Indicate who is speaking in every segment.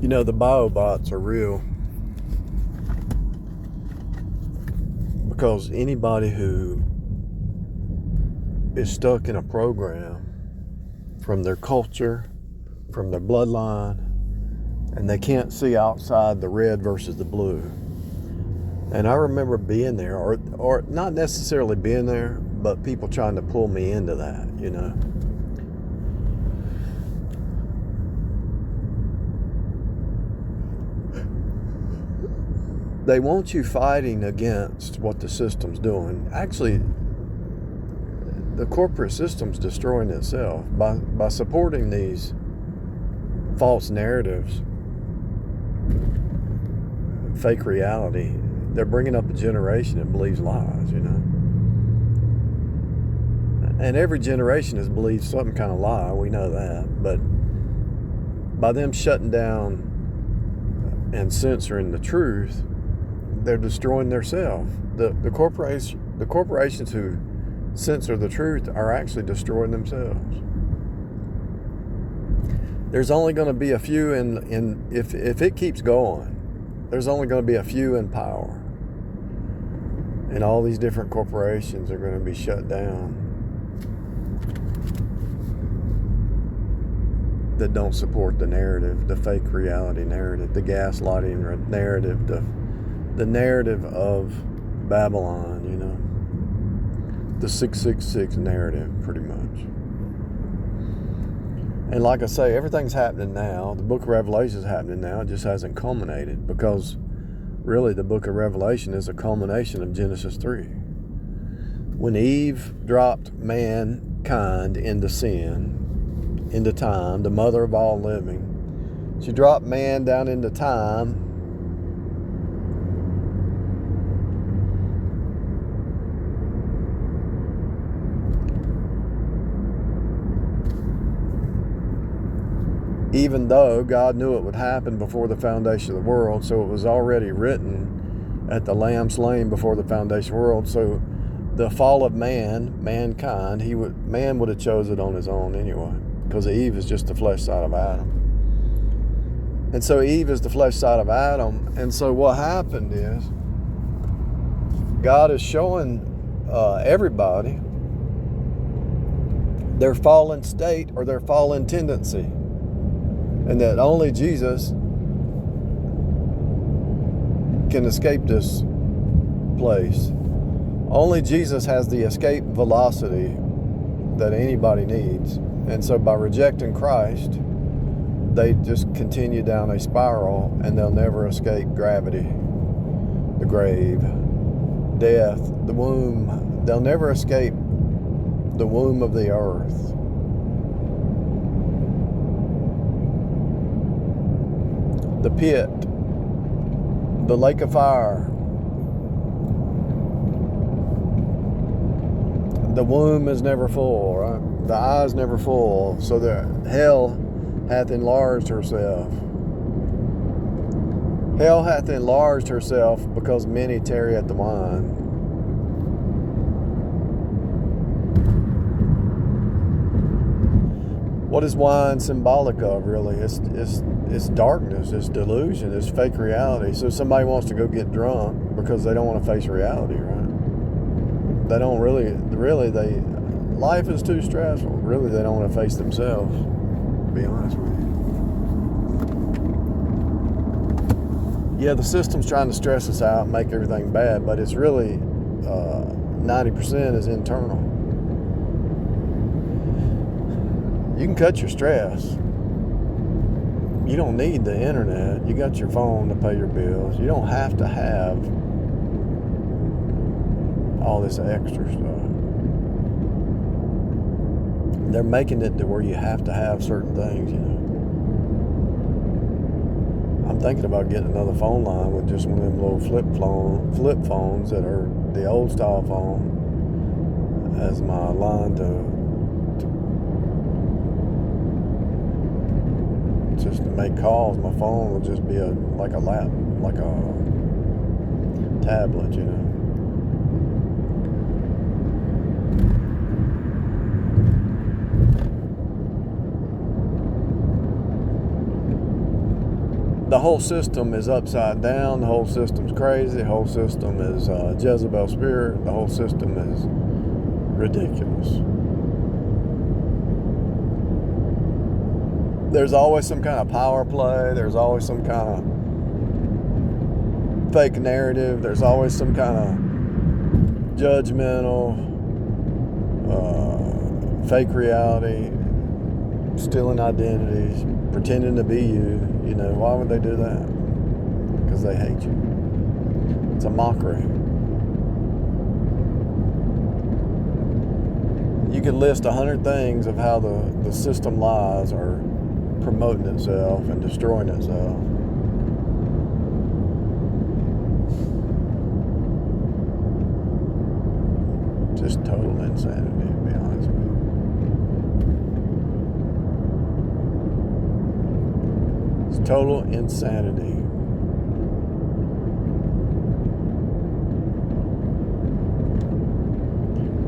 Speaker 1: You know, the biobots are real because anybody who is stuck in a program from their culture, from their bloodline, and they can't see outside the red versus the blue. And I remember being there, or not necessarily being there, but people trying to pull me into that, you know. They want you fighting against what the system's doing. Actually, the corporate system's destroying itself by supporting these false narratives, fake reality. They're bringing up a generation that believes lies, you know. And every generation has believed some kind of lie, we know that. But by them shutting down and censoring the truth, they're destroying themselves. The corporations who censor the truth are actually destroying themselves. There's only going to be a few if it keeps going, there's only going to be a few in power. And all these different corporations are going to be shut down that don't support the narrative, the fake reality narrative, the gaslighting narrative, the narrative of Babylon, you know, the 666 narrative, pretty much. And like I say, everything's happening now. The book of Revelation is happening now. It just hasn't culminated, because really the book of Revelation is a culmination of Genesis 3. When Eve dropped mankind into sin, into time, the mother of all living, she dropped man down into time. Even though God knew it would happen before the foundation of the world, so it was already written at the Lamb slain before the foundation of the world. So the fall of mankind, man would have chosen it on his own anyway, because Eve is just the flesh side of Adam. And so Eve is the flesh side of Adam. And so what happened is God is showing everybody their fallen state or their fallen tendency, and that only Jesus can escape this place. Only Jesus has the escape velocity that anybody needs. And so by rejecting Christ, they just continue down a spiral, and they'll never escape gravity, the grave, death, the womb. They'll never escape the womb of the earth. The pit, the lake of fire. The womb is never full, right? The eye is never full. So the hell hath enlarged herself. Hell hath enlarged herself because many tarry at the wine. What is wine symbolic of, really? It's darkness, it's delusion, it's fake reality. So somebody wants to go get drunk because they don't want to face reality, right? They don't life is too stressful. Really, they don't want to face themselves, to be honest with you. Yeah, the system's trying to stress us out and make everything bad, but it's really 90% is internal. You can cut your stress. You don't need the internet. You got your phone to pay your bills. You don't have to have all this extra stuff. They're making it to where you have to have certain things, you know. I'm thinking about getting another phone line with just one of them little flip phones that are the old style phone as my line to just to make calls. My phone will just be like a tablet, you know. the whole system is upside down. The whole system's crazy. The whole system is Jezebel spirit. The whole system is ridiculous. There's always some kind of power play. There's always some kind of fake narrative. There's always some kind of judgmental, fake reality, stealing identities, pretending to be you. You know, why would they do that? Because they hate you. It's a mockery. You could list 100 things of how the system lies or promoting itself and destroying itself. Just total insanity, to be honest with you. It's total insanity.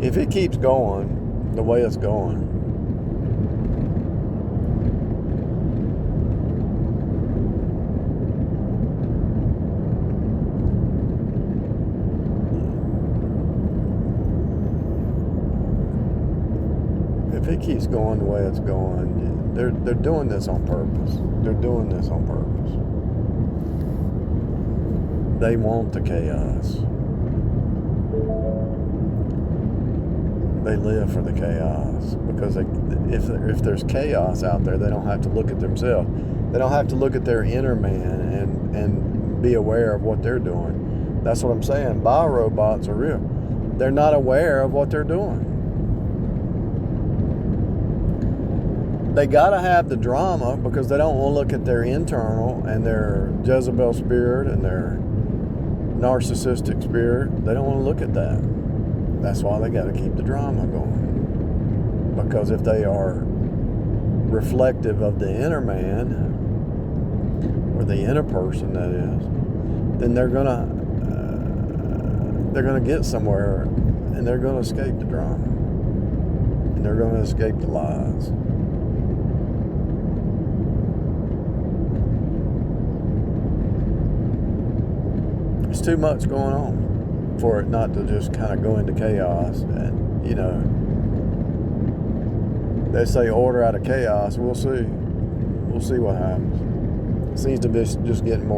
Speaker 1: If it keeps going the way it's going, if it keeps going the way it's going, they're doing this on purpose. They're doing this on purpose. They want the chaos. They live for the chaos because if there's chaos out there, they don't have to look at themselves. They don't have to look at their inner man and be aware of what they're doing. That's what I'm saying. Biorobots are real. They're not aware of what they're doing. They got to have the drama because they don't want to look at their internal and their Jezebel spirit and their narcissistic spirit. They don't want to look at that. That's why they got to keep the drama going. Because if they are reflective of the inner man, or the inner person, that is, then they're gonna get somewhere, and they're gonna escape the drama, and they're gonna escape the lies. There's too much going on for it not to just kind of go into chaos. And, you know, they say order out of chaos. We'll see. We'll see what happens. It seems to be just getting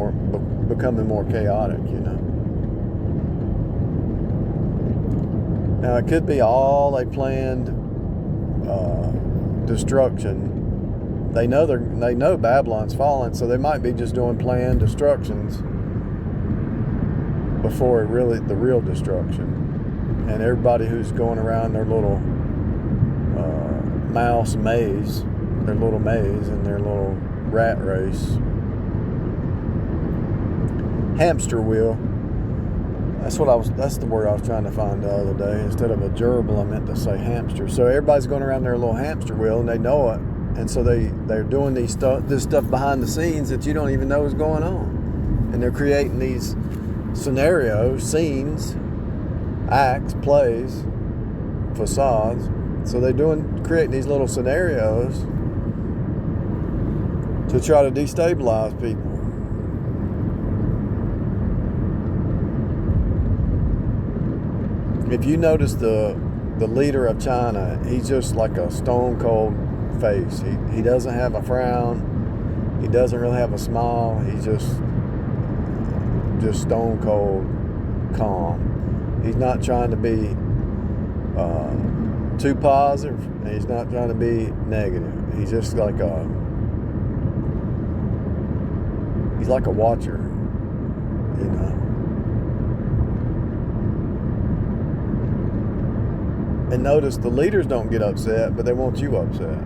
Speaker 1: becoming more chaotic, you know. Now, it could be all they planned destruction. They know Babylon's fallen, so they might be just doing planned destructions before the real destruction. And everybody who's going around their little mouse maze, their little maze and their little rat race, hamster wheel. That's the word I was trying to find the other day. Instead of a gerbil, I meant to say hamster. So everybody's going around their little hamster wheel, and they know it. And so they're doing this stuff behind the scenes that you don't even know is going on. And they're creating these scenarios, scenes, acts, plays, facades. So they're creating these little scenarios to try to destabilize people. If you notice the leader of China, he's just like a stone cold face. He doesn't have a frown. He doesn't really have a smile. He's just stone cold calm. He's not trying to be too positive, and he's not trying to be negative. He's just like he's like a watcher, you know. And notice the leaders don't get upset, but they want you upset.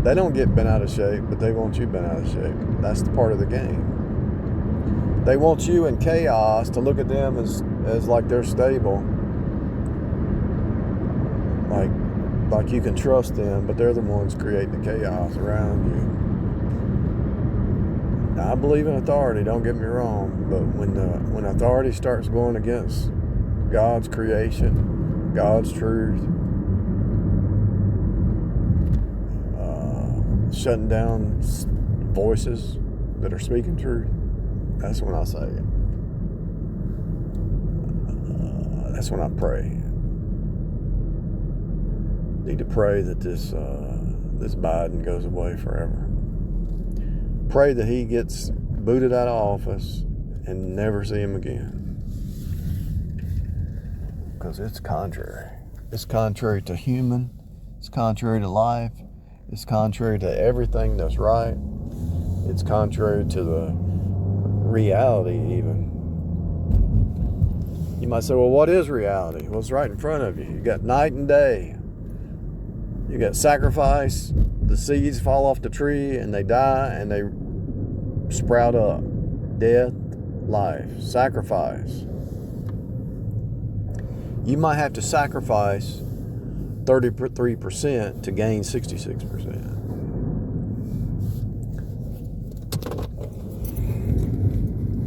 Speaker 1: They don't get bent out of shape, but they want you bent out of shape. That's the part of the game. They want you in chaos to look at them as like they're stable. Like you can trust them, but they're the ones creating the chaos around you. Now, I believe in authority, don't get me wrong, but when authority starts going against God's creation, God's truth, shutting down voices that are speaking truth, that's when I say it. That's when I pray. Need to pray that this Biden goes away forever. Pray that he gets booted out of office and never see him again. Because it's contrary. It's contrary to human. It's contrary to life. It's contrary to everything that's right. It's contrary to the reality even. You might say, well, what is reality? Well, it's right in front of you. You got night and day. You got sacrifice. The seeds fall off the tree and they die and they sprout up. Death, life, sacrifice. You might have to sacrifice 33% to gain 66%.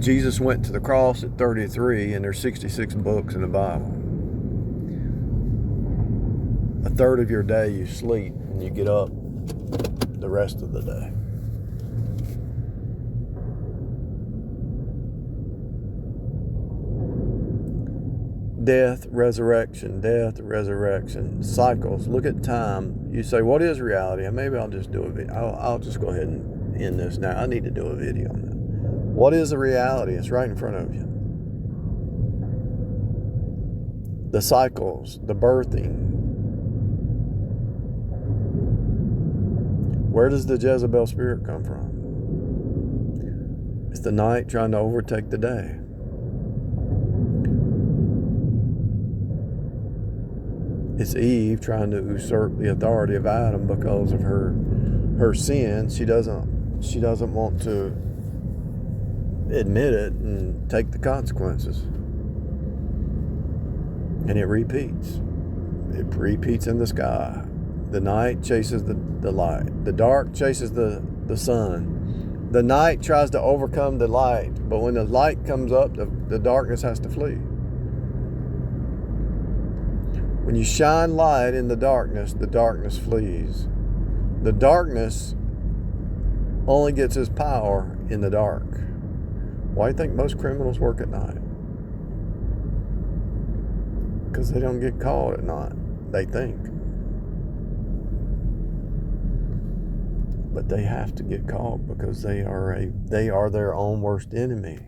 Speaker 1: Jesus went to the cross at 33 and there's 66 books in the Bible. A third of your day you sleep and you get up the rest of the day. Death, resurrection, cycles. Look at time. You say, what is reality? Maybe I'll just do a video. I'll just go ahead and end this now. I need to do a video on that. What is the reality? It's right in front of you. The cycles, the birthing. Where does the Jezebel spirit come from? It's the night trying to overtake the day. It's Eve trying to usurp the authority of Adam because of her sin. She doesn't want to admit it and take the consequences. And it repeats. It repeats in the sky. The night chases the light. The dark chases the sun. The night tries to overcome the light, but when the light comes up, the darkness has to flee. When you shine light in the darkness flees. The darkness only gets its power in the dark. Why do you think most criminals work at night? Because they don't get caught at night, they think. But they have to get caught because they are their own worst enemy.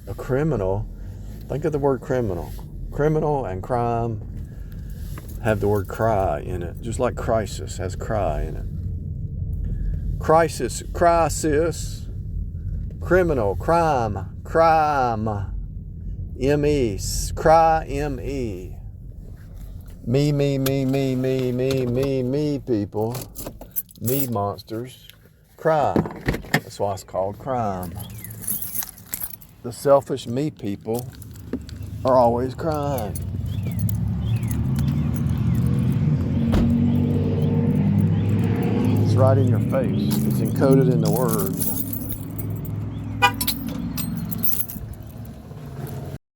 Speaker 1: A criminal, think of the word criminal. Criminal and crime have the word cry in it, just like crisis has cry in it. Crisis, criminal, crime, M-E, cry, M-E. Me, people, me monsters, cry. That's why it's called crime. The selfish me people are always crying. It's right in your face. It's encoded in the words.